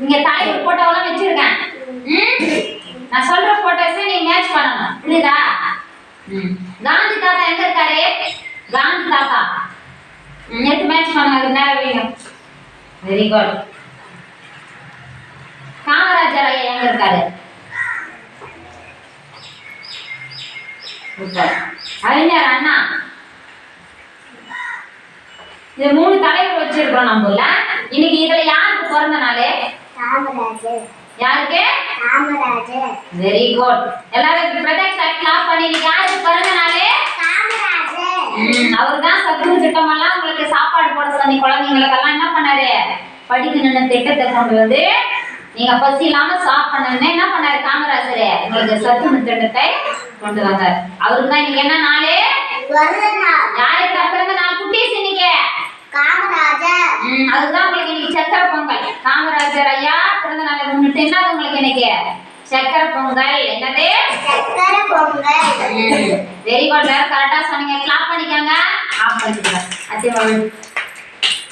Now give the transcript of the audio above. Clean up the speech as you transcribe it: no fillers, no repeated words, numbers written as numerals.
இங்க தலைவர் போட்டோவெல்லாம் வச்சிருக்கேன். நான் சொல்ற போட்டோஸை நீ மேட்ச் பண்ணணும். புரியுதா? காந்தி தாத்தா எங்க இருக்காரு? காந்தி தாத்தா எடுத்து மேட்ச் பண்ணுங்க. அது நேரம் வைங்க. Very good. காமராஜர் ஐயா எங்க இருக்காரு? அறிஞர் அண்ணா. இது 3 தலைவர் வச்சிருக்கோம் நம்மள. இன்னைக்கு இதுல யாருக்கு பிறந்த நாள்? காமராஜர். யாருக்கு? காமராஜர். Very good. எல்லாரும் ப்ரொடக்ட் சைட் கிளாப் பண்ணி இன்னைக்கு யாருக்கு பிறந்த நாள்? காமராஜர். அவர்தான் சத்துணவு திட்டம் எல்லாம் உங்களுக்கு சாப்பாடு போட சொன்னி குழந்தைங்களுக்கு எல்லாம் என்ன பண்ணாரு? படிக்கணும்னு திட்டத்தை கொண்டு வந்து நீங்க பசி இல்லாம சாப்பிடணும்னு என்ன பண்ணாரு காமராஜர்? உங்களுக்கு சத்துணவு திட்டத்தை கொண்டு வந்தார். அவருக்கு தான் இன்னைக்கு என்ன நாள்? பிறந்த நாள். யாருக்கு பிறந்த நாள் குட்டீஸ் இன்னைக்கு? காமராஜர். அதுதான் உங்களுக்கு இன்னைக்கு சக்கரை பொங்கல். காமராஜர் ஐயா பிறந்த நாளை முன்னிட்டு என்ன உங்களுக்கு இன்னைக்கு? சக்கரை பொங்கல். என்னது? சக்கரை பொங்கல். Very good. கரெக்டா சொன்னீங்க. கிளாப் பண்ணிக்கங்க. ஆஃப் பண்ணிக்கங்க. அத்தியவாள்.